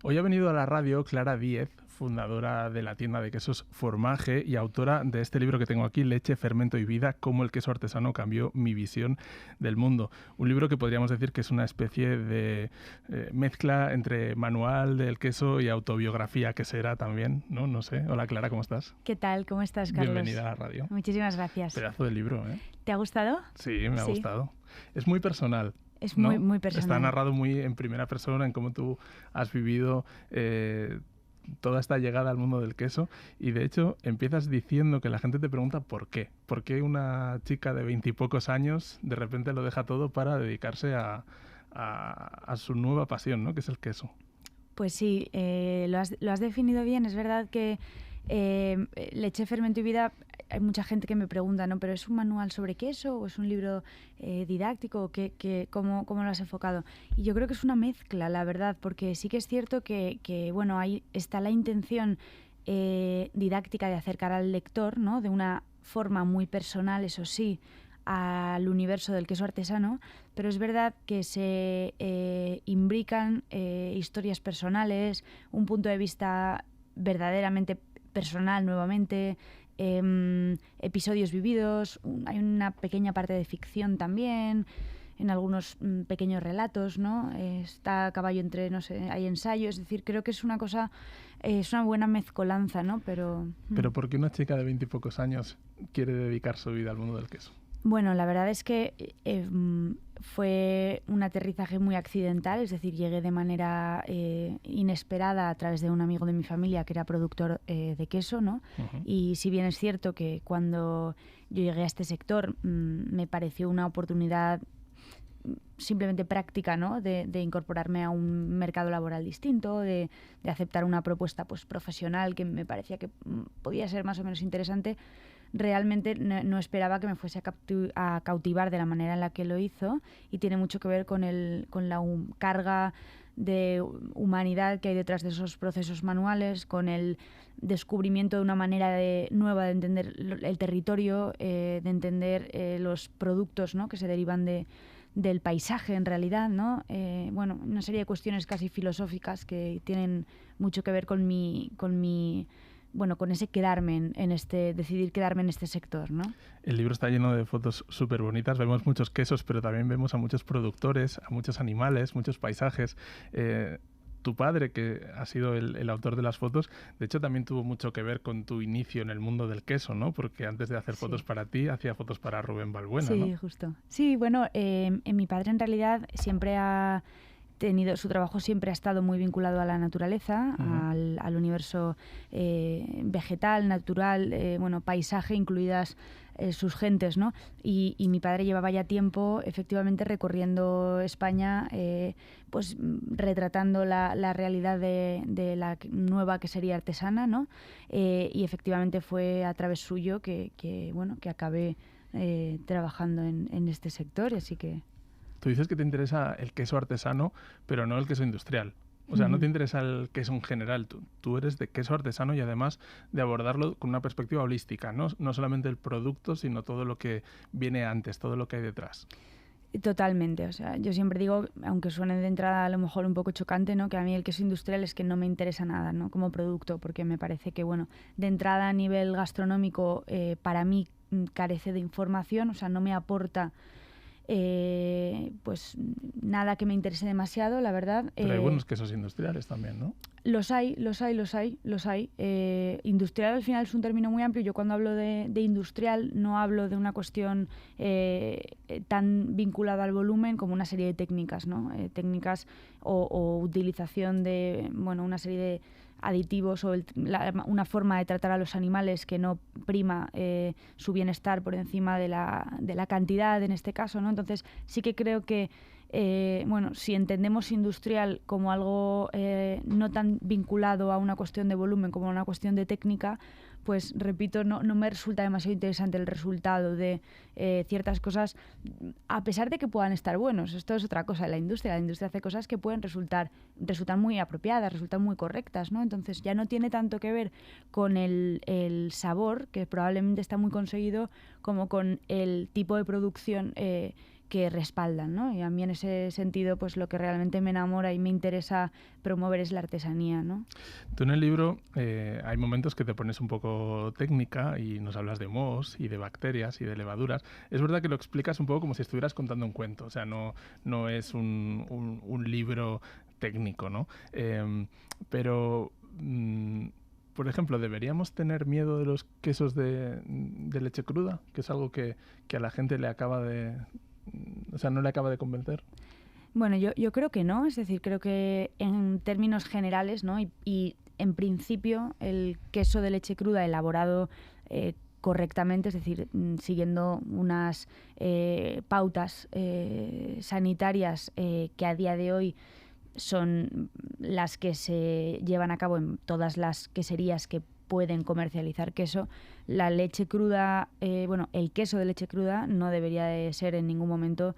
Hoy ha venido a la radio Clara Díez, fundadora de la tienda de quesos Formaje y autora de este libro que tengo aquí, Leche, Fermento y Vida, cómo el queso artesano cambió mi visión del mundo. Un libro que podríamos decir que es una especie de mezcla entre manual del queso y autobiografía, que será también, ¿no? No sé. Hola Clara, ¿cómo estás? ¿Qué tal? ¿Cómo estás, Carlos? Bienvenida a la radio. Muchísimas gracias. Pedazo de libro, ¿eh? ¿Te ha gustado? Sí, me ha gustado. Es muy personal. Es ¿no? muy personal. Está narrado muy en primera persona en cómo tú has vivido toda esta llegada al mundo del queso, y de hecho empiezas diciendo que la gente te pregunta por qué. ¿Por qué una chica de 20 y pocos años de repente lo deja todo para dedicarse a su nueva pasión, ¿no? Que es el queso? Pues sí, lo has definido bien. Es verdad que Leche, Fermento y Vida, hay mucha gente que me pregunta, ¿no? ¿Pero es un manual sobre queso o es un libro didáctico? ¿Cómo lo has enfocado? Y yo creo que es una mezcla, la verdad, porque sí que es cierto que bueno, ahí está la intención didáctica de acercar al lector, ¿no? De una forma muy personal, eso sí, al universo del queso artesano, pero es verdad que se imbrican historias personales, un punto de vista verdaderamente personal nuevamente, episodios vividos, hay una pequeña parte de ficción también, en algunos pequeños relatos, ¿no? Está a caballo entre, no sé, hay ensayos, es decir, creo que es una cosa, es una buena mezcolanza, ¿no? Pero ¿por qué una chica de 20 y pocos años quiere dedicar su vida al mundo del queso? Bueno, la verdad es que fue un aterrizaje muy accidental, es decir, llegué de manera inesperada a través de un amigo de mi familia que era productor de queso, ¿no? Uh-huh. Y si bien es cierto que cuando yo llegué a este sector me pareció una oportunidad simplemente práctica, ¿no? De incorporarme a un mercado laboral distinto, de aceptar una propuesta pues profesional que me parecía que podía ser más o menos interesante. Realmente no esperaba que me fuese a cautivar de la manera en la que lo hizo, y tiene mucho que ver con la carga de humanidad que hay detrás de esos procesos manuales, con el descubrimiento de una manera nueva de entender el territorio, de entender los productos, ¿no? Que se derivan del paisaje en realidad, ¿no? Bueno, una serie de cuestiones casi filosóficas que tienen mucho que ver con ese quedarme decidir quedarme en este sector, ¿no? El libro está lleno de fotos súper bonitas, vemos muchos quesos, pero también vemos a muchos productores, a muchos animales, muchos paisajes. Tu padre, que ha sido el autor de las fotos, de hecho también tuvo mucho que ver con tu inicio en el mundo del queso, ¿no? Porque antes de hacer fotos para ti, hacía fotos para Rubén Balbuena, ¿no? Sí, justo. Sí, bueno, mi padre en realidad siempre ha tenido, su trabajo siempre ha estado muy vinculado a la naturaleza, uh-huh. al universo vegetal, natural, paisaje, incluidas sus gentes, ¿no? Y mi padre llevaba ya tiempo efectivamente recorriendo España, pues retratando la realidad de la nueva que sería artesana, ¿no? Y efectivamente fue a través suyo que acabé trabajando en este sector, así que... Tú dices que te interesa el queso artesano, pero no el queso industrial. O sea, no te interesa el queso en general. Tú eres de queso artesano y además de abordarlo con una perspectiva holística, ¿no? No solamente el producto, sino todo lo que viene antes, todo lo que hay detrás. Totalmente. O sea, yo siempre digo, aunque suene de entrada a lo mejor un poco chocante, ¿no? Que a mí el queso industrial es que no me interesa nada, ¿no? Como producto, porque me parece que, de entrada a nivel gastronómico, para mí carece de información, o sea, no me aporta... pues nada que me interese demasiado, la verdad. Pero hay buenos quesos industriales también, ¿no? Los hay. Industrial al final es un término muy amplio. Yo cuando hablo de industrial no hablo de una cuestión tan vinculada al volumen como una serie de técnicas, ¿no? Técnicas o utilización de una serie de aditivos o una forma de tratar a los animales que no prima su bienestar por encima de la cantidad en este caso, ¿no? Entonces sí que creo que si entendemos industrial como algo no tan vinculado a una cuestión de volumen como a una cuestión de técnica, pues repito, no me resulta demasiado interesante el resultado de ciertas cosas, a pesar de que puedan estar buenos. Esto es otra cosa. La industria hace cosas que pueden resultar muy apropiadas, resultan muy correctas, ¿no? Entonces ya no tiene tanto que ver con el sabor, que probablemente está muy conseguido, como con el tipo de producción que respaldan, ¿no? Y a mí en ese sentido, pues lo que realmente me enamora y me interesa promover es la artesanía, ¿no? Tú en el libro hay momentos que te pones un poco técnica y nos hablas de mohos y de bacterias y de levaduras. Es verdad que lo explicas un poco como si estuvieras contando un cuento, o sea, no es un libro técnico, ¿no? Pero, por ejemplo, ¿deberíamos tener miedo de los quesos de leche cruda? Que es algo que a la gente le acaba de... O sea, no le acaba de convencer. Bueno, yo creo que no, es decir, creo que en términos generales, ¿no? Y en principio el queso de leche cruda elaborado correctamente, es decir, siguiendo unas pautas sanitarias que a día de hoy son las que se llevan a cabo en todas las queserías que pueden comercializar queso. La leche cruda, el queso de leche cruda no debería de ser en ningún momento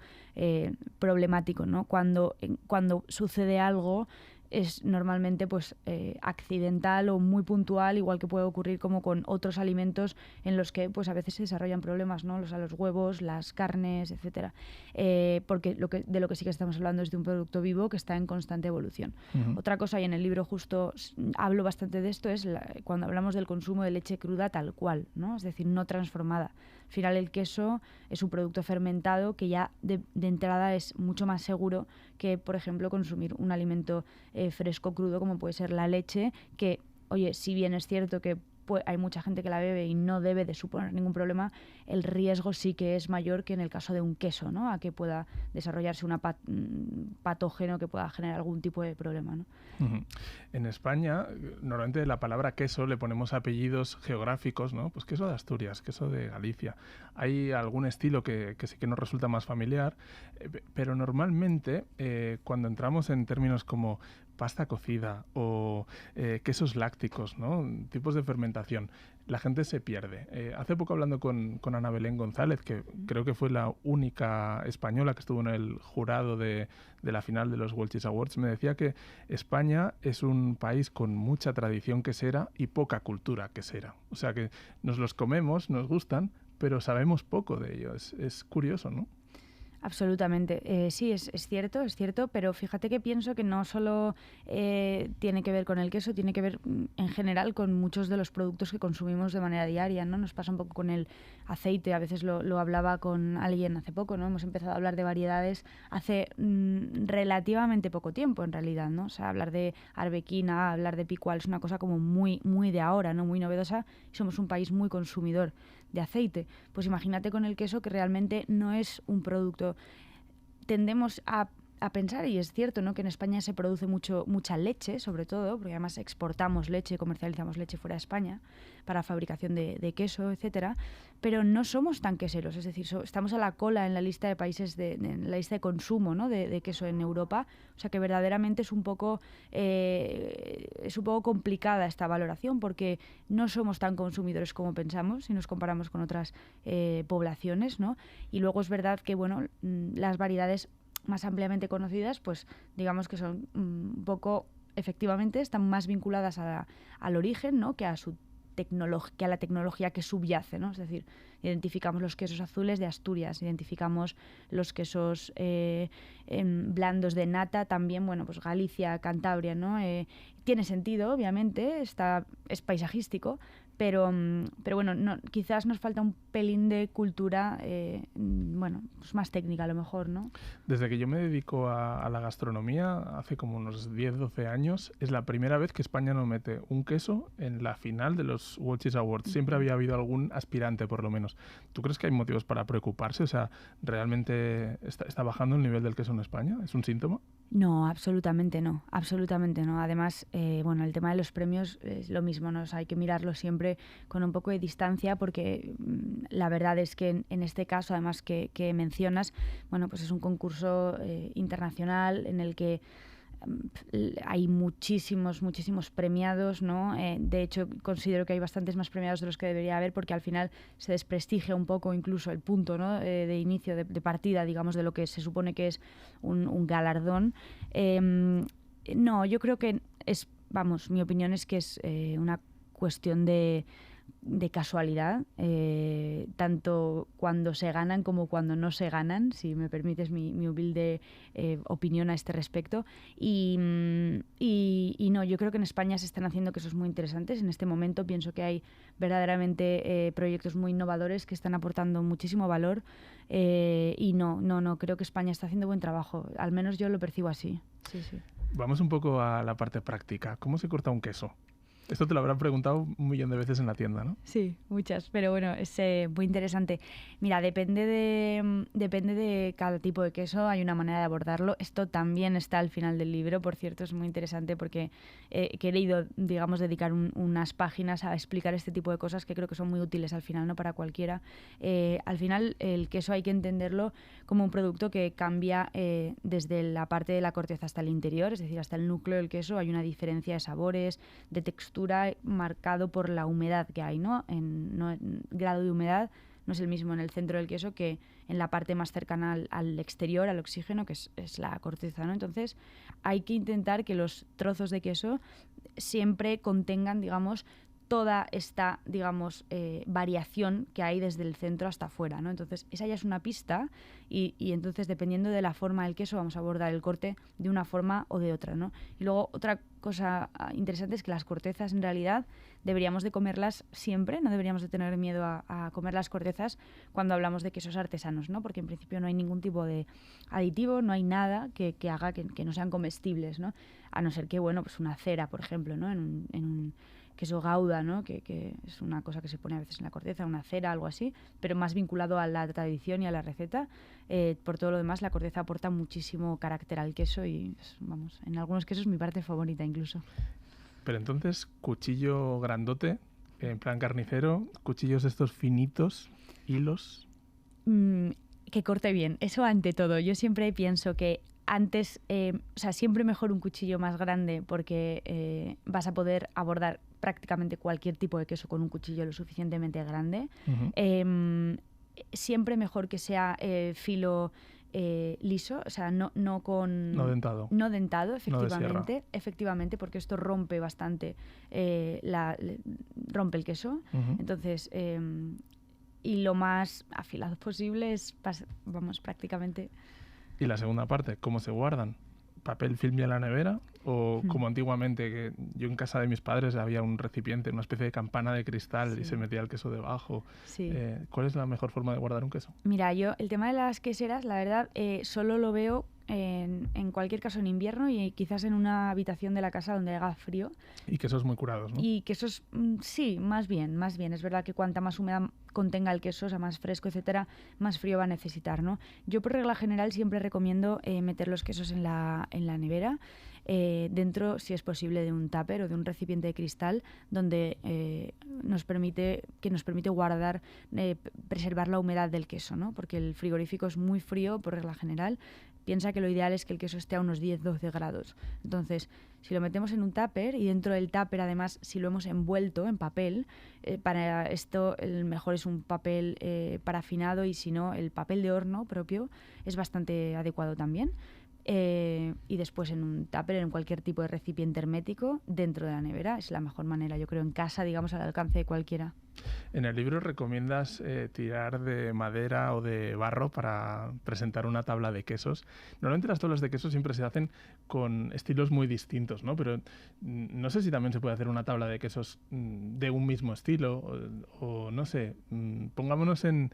problemático, ¿no? Cuando sucede algo es normalmente pues accidental o muy puntual, igual que puede ocurrir como con otros alimentos en los que pues a veces se desarrollan problemas, ¿no? Los huevos, las carnes, etcétera. Porque de lo que sí que estamos hablando es de un producto vivo que está en constante evolución. Uh-huh. Otra cosa, y en el libro justo hablo bastante de esto, es cuando hablamos del consumo de leche cruda tal cual, ¿no? Es decir, no transformada. Al final el queso es un producto fermentado que ya de entrada es mucho más seguro que, por ejemplo, consumir un alimento fresco crudo como puede ser la leche, que, oye, si bien es cierto que hay mucha gente que la bebe y no debe de suponer ningún problema, el riesgo sí que es mayor que en el caso de un queso, ¿no? A que pueda desarrollarse un patógeno que pueda generar algún tipo de problema, ¿no? Uh-huh. En España, normalmente la palabra queso le ponemos apellidos geográficos, ¿no? Pues queso de Asturias, queso de Galicia. Hay algún estilo que sí que nos resulta más familiar, pero normalmente cuando entramos en términos como pasta cocida o quesos lácticos, ¿no? Tipos de fermentación, la gente se pierde. Hace poco hablando con Ana Belén González, que creo que fue la única española que estuvo en el jurado de la final de los World Cheese Awards, me decía que España es un país con mucha tradición quesera y poca cultura quesera. O sea que nos los comemos, nos gustan, pero sabemos poco de ellos. Es curioso, ¿no? Absolutamente. Sí, es cierto, pero fíjate que pienso que no solo tiene que ver con el queso, tiene que ver en general con muchos de los productos que consumimos de manera diaria, ¿no? Nos pasa un poco con el aceite, a veces lo hablaba con alguien hace poco, ¿no? Hemos empezado a hablar de variedades hace relativamente poco tiempo, en realidad, ¿no? O sea, hablar de arbequina, hablar de picual es una cosa como muy, muy de ahora, ¿no? Muy novedosa, y somos un país muy consumidor de aceite. Pues imagínate con el queso, que realmente no es un producto. Tendemos a pensar, y es cierto, ¿no?, que en España se produce mucha leche, sobre todo, porque además exportamos leche, comercializamos leche fuera de España para fabricación de queso, etcétera, pero no somos tan queseros, es decir, estamos a la cola en la lista de países, en la lista de consumo, ¿no?, de queso en Europa, o sea que verdaderamente es un poco complicada esta valoración, porque no somos tan consumidores como pensamos si nos comparamos con otras poblaciones, ¿no? Y luego es verdad que, bueno, las variedades más ampliamente conocidas, pues digamos que son un poco, efectivamente, están más vinculadas al origen, ¿no?, que a la tecnología que subyace, ¿no? Es decir, identificamos los quesos azules de Asturias, identificamos los quesos blandos de nata, también, bueno, pues Galicia, Cantabria, ¿no? Tiene sentido, obviamente, es paisajístico, pero bueno, quizás nos falta un pelín de cultura, pues más técnica a lo mejor, ¿no? Desde que yo me dedico a la gastronomía, hace como unos 10-12 años, es la primera vez que España no mete un queso en la final de los World Cheese Awards. Siempre había habido algún aspirante, por lo menos. ¿Tú crees que hay motivos para preocuparse? O sea, ¿realmente está bajando el nivel del queso en España? ¿Es un síntoma? No, absolutamente no, absolutamente no. Además, el tema de los premios es lo mismo, ¿no? O sea, hay que mirarlo siempre con un poco de distancia, porque la verdad es que en este caso, además que mencionas, bueno, pues es un concurso internacional en el que hay muchísimos premiados, ¿no? De hecho, considero que hay bastantes más premiados de los que debería haber, porque al final se desprestigia un poco incluso el punto, ¿no?, de inicio, de partida, digamos, de lo que se supone que es un galardón. No, yo creo que mi opinión es que es una cuestión de de casualidad, tanto cuando se ganan como cuando no se ganan, si me permites mi humilde opinión a este respecto. Y no, yo creo que en España se están haciendo quesos muy interesantes. En este momento pienso que hay verdaderamente proyectos muy innovadores que están aportando muchísimo valor, y no, creo que España está haciendo buen trabajo. Al menos yo lo percibo así. Sí, sí. Vamos un poco a la parte práctica. ¿Cómo se corta un queso? Esto te lo habrán preguntado un millón de veces en la tienda, ¿no? Sí, muchas, pero bueno, es muy interesante. Mira, depende de cada tipo de queso, hay una manera de abordarlo. Esto también está al final del libro, por cierto, es muy interesante porque he querido, digamos, dedicar unas páginas a explicar este tipo de cosas que creo que son muy útiles al final, ¿no? Para cualquiera. Al final, el queso hay que entenderlo como un producto que cambia desde la parte de la corteza hasta el interior, es decir, hasta el núcleo del queso. Hay una diferencia de sabores, de textura, marcado por la humedad que hay, ¿no? En grado de humedad no es el mismo en el centro del queso que en la parte más cercana al exterior, al oxígeno, que es la corteza, ¿no? Entonces hay que intentar que los trozos de queso siempre contengan, digamos, toda esta, digamos, variación que hay desde el centro hasta afuera, ¿no? Entonces, esa ya es una pista y entonces, dependiendo de la forma del queso, vamos a abordar el corte de una forma o de otra, ¿no? Y luego, otra cosa interesante es que las cortezas, en realidad, deberíamos de comerlas siempre, no deberíamos de tener miedo a comer las cortezas cuando hablamos de quesos artesanos, ¿no? Porque en principio no hay ningún tipo de aditivo, no hay nada que haga que no sean comestibles, ¿no? A no ser que, bueno, pues una cera, por ejemplo, ¿no? En un queso Gouda, ¿no? Que es una cosa que se pone a veces en la corteza, una cera, algo así, pero más vinculado a la tradición y a la receta. Por todo lo demás, la corteza aporta muchísimo carácter al queso y, vamos, en algunos quesos mi parte favorita incluso. Pero entonces, cuchillo grandote, en plan carnicero, cuchillos estos finitos, hilos... Que corte bien, eso ante todo. Yo siempre pienso que antes, o sea, siempre mejor un cuchillo más grande porque vas a poder abordar prácticamente cualquier tipo de queso con un cuchillo lo suficientemente grande. Uh-huh. Siempre mejor que sea filo liso, o sea, no con... No dentado. No dentado, efectivamente. No efectivamente, porque esto rompe bastante, rompe el queso. Uh-huh. Entonces... y lo más afilado posible es, vamos, prácticamente... Y la segunda parte, ¿cómo se guardan? ¿Papel film en la nevera? ¿O como antiguamente, que yo en casa de mis padres había un recipiente, una especie de campana de cristal, sí, y se metía el queso debajo? Sí. ¿Cuál es la mejor forma de guardar un queso? Mira, yo el tema de las queseras, la verdad, solo lo veo en cualquier caso en invierno y quizás en una habitación de la casa donde haga frío. Y quesos muy curados, ¿no? Y quesos, sí, más bien. Es verdad que cuanta más humedad contenga el queso, o sea, más fresco, etcétera, más frío va a necesitar, ¿no? Yo, por regla general, siempre recomiendo meter los quesos en la nevera, dentro, si es posible, de un tupper o de un recipiente de cristal donde nos permite guardar, preservar la humedad del queso, ¿no? Porque el frigorífico es muy frío, por regla general. Piensa que lo ideal es que el queso esté a unos 10-12 grados. Entonces, si lo metemos en un tupper y dentro del tupper, además, si lo hemos envuelto en papel, para esto el mejor es un papel parafinado y si no, el papel de horno propio es bastante adecuado también. Y después en un tupper, en cualquier tipo de recipiente hermético, dentro de la nevera. Es la mejor manera, yo creo, en casa, digamos, al alcance de cualquiera. En el libro recomiendas tirar de madera o de barro para presentar una tabla de quesos. Normalmente las tablas de quesos siempre se hacen con estilos muy distintos, ¿no? Pero no sé si también se puede hacer una tabla de quesos de un mismo estilo o no sé, pongámonos en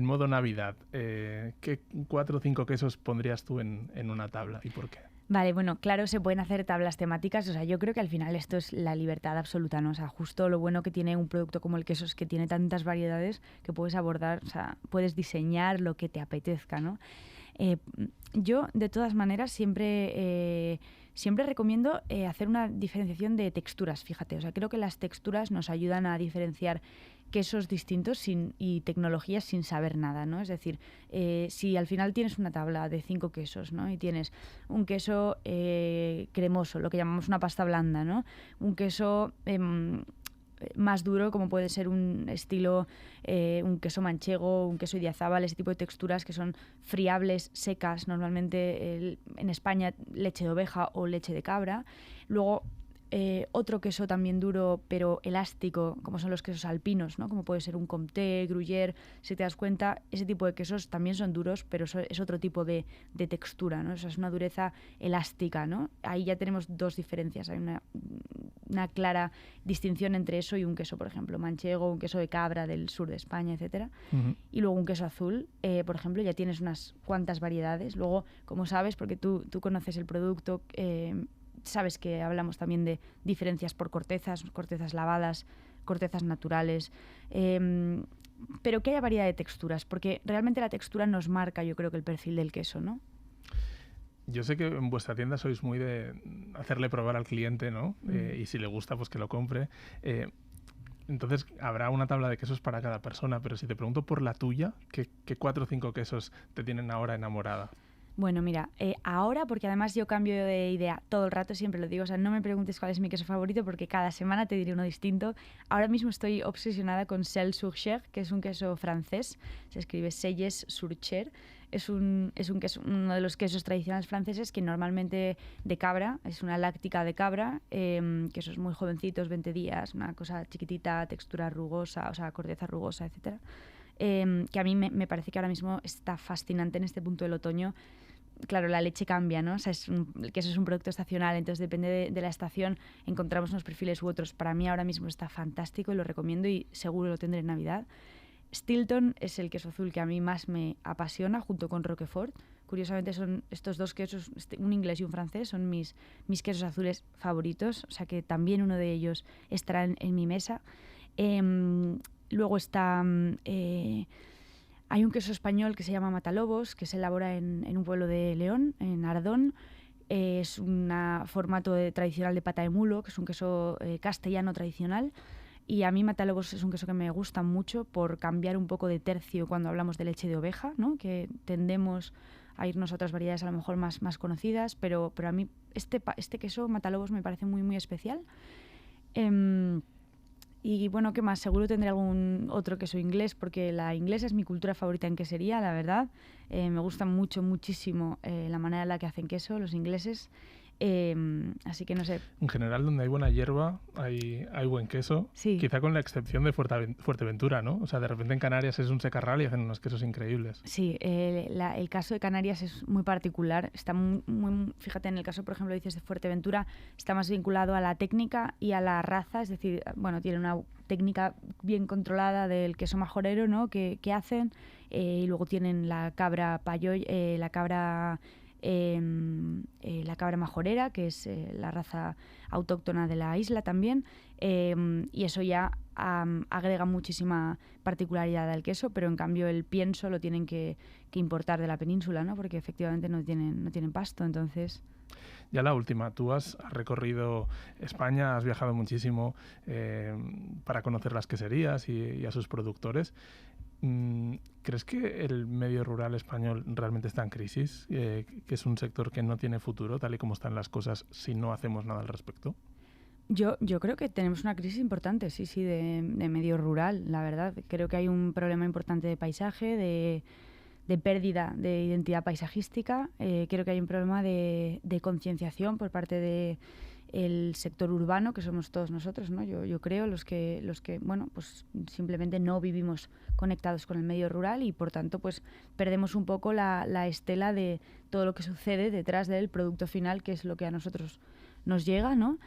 modo Navidad. ¿Qué 4 o 5 quesos pondrías tú en una tabla y por qué? Vale, bueno, claro, se pueden hacer tablas temáticas, o sea, yo creo que al final esto es la libertad absoluta, ¿no? O sea, justo lo bueno que tiene un producto como el queso es que tiene tantas variedades que puedes abordar, o sea, puedes diseñar lo que te apetezca, ¿no? Yo, de todas maneras, siempre recomiendo hacer una diferenciación de texturas, fíjate, o sea, creo que las texturas nos ayudan a diferenciar quesos distintos y tecnologías sin saber nada, ¿no? Es decir, si al final tienes una tabla de 5 quesos, ¿no? Y tienes un queso cremoso, lo que llamamos una pasta blanda, ¿no? Un queso más duro, como puede ser un estilo, un queso manchego, un queso idiazábal, ese tipo de texturas que son friables, secas, normalmente en España leche de oveja o leche de cabra. Luego otro queso también duro pero elástico, como son los quesos alpinos, ¿no? Como puede ser un Comté, Gruyère. Si te das cuenta, ese tipo de quesos también son duros, pero es otro tipo de textura, ¿no? O sea, es una dureza elástica, ¿no? Ahí ya tenemos dos diferencias. Hay una clara distinción entre eso y un queso, por ejemplo, manchego, un queso de cabra del sur de España, etcétera. Y luego un queso azul, por ejemplo, ya tienes unas cuantas variedades. Luego, como sabes, porque tú conoces el producto, sabes que hablamos también de diferencias por cortezas lavadas, cortezas naturales, pero que haya variedad de texturas, porque realmente la textura nos marca, yo creo, que el perfil del queso, ¿no? Yo sé que en vuestra tienda sois muy de hacerle probar al cliente, ¿no? Y si le gusta, pues que lo compre. Entonces, habrá una tabla de quesos para cada persona, pero si te pregunto por la tuya, ¿qué 4 o 5 quesos te tienen ahora enamorada? Bueno, mira, ahora, porque además yo cambio de idea todo el rato, siempre lo digo, o sea, no me preguntes cuál es mi queso favorito porque cada semana te diré uno distinto. Ahora mismo estoy obsesionada con Selles sur Cher, que es un queso francés, se escribe Selles sur Cher. Es un queso, uno de los quesos tradicionales franceses que normalmente de cabra, es una láctica de cabra, quesos muy jovencitos, 20 días, una cosa chiquitita, textura rugosa, o sea, corteza rugosa, etcétera. Que a mí me parece que ahora mismo está fascinante en este punto del otoño. Claro, la leche cambia, ¿no? O sea, el queso es un producto estacional, entonces depende de la estación, encontramos unos perfiles u otros. Para mí ahora mismo está fantástico y lo recomiendo y seguro lo tendré en Navidad. Stilton es el queso azul que a mí más me apasiona, junto con Roquefort. Curiosamente son estos dos quesos, un inglés y un francés, son mis quesos azules favoritos, o sea que también uno de ellos estará en mi mesa. Luego está... hay un queso español que se llama Matalobos, que se elabora en un pueblo de León, en Ardón. Es un formato tradicional de pata de mulo, que es un queso castellano tradicional. Y a mí Matalobos es un queso que me gusta mucho por cambiar un poco de tercio cuando hablamos de leche de oveja, ¿no? Que tendemos a irnos a otras variedades a lo mejor más conocidas, pero a mí este queso Matalobos me parece muy, muy especial. Y bueno, ¿qué más? Seguro tendré algún otro queso inglés, porque la inglesa es mi cultura favorita en quesería, la verdad. Me gusta muchísimo la manera en la que hacen queso los ingleses. Así que no sé. En general, donde hay buena hierba, hay buen queso. Sí. Quizá con la excepción de Fuerteventura, ¿no? O sea, de repente en Canarias es un secarral y hacen unos quesos increíbles. Sí, el caso de Canarias es muy particular. Está fíjate, en el caso, por ejemplo, dices de Fuerteventura, está más vinculado a la técnica y a la raza. Es decir, bueno, tiene una técnica bien controlada del queso majorero, ¿no? Que hacen. Y luego tienen la cabra payoy, la cabra majorera, que es la raza autóctona de la isla también, y eso ya agrega muchísima particularidad al queso, pero en cambio el pienso lo tienen que importar de la península, ¿no? Porque efectivamente no tienen pasto, entonces... Ya la última, tú has recorrido España, has viajado muchísimo para conocer las queserías y a sus productores. ¿Crees que el medio rural español realmente está en crisis? ¿Que es un sector que no tiene futuro, tal y como están las cosas, si no hacemos nada al respecto? Yo creo que tenemos una crisis importante, sí, de medio rural, la verdad. Creo que hay un problema importante de paisaje, de pérdida de identidad paisajística. Creo que hay un problema de concienciación por parte de el sector urbano, que somos todos nosotros, ¿no? Yo creo, los que bueno, pues simplemente no vivimos conectados con el medio rural y por tanto pues perdemos un poco la estela de todo lo que sucede detrás del producto final, que es lo que a nosotros nos llega, ¿no?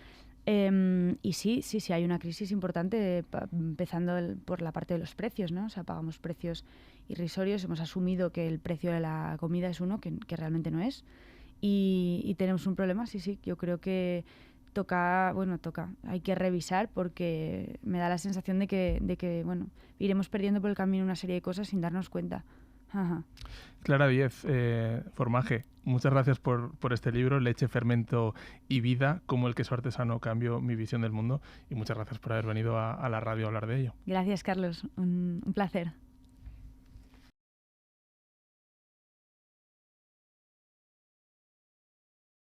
Y sí, hay una crisis importante, empezando por la parte de los precios, ¿no? O sea, pagamos precios irrisorios, hemos asumido que el precio de la comida es uno que realmente no es, y tenemos un problema, sí, yo creo que toca, hay que revisar, porque me da la sensación de que bueno, iremos perdiendo por el camino una serie de cosas sin darnos cuenta. Ajá. Clara Díez, Formaje, muchas gracias por este libro, Leche, Fermento y Vida, cómo el queso artesano cambió mi visión del mundo, y muchas gracias por haber venido a la radio a hablar de ello. Gracias, Carlos, un placer.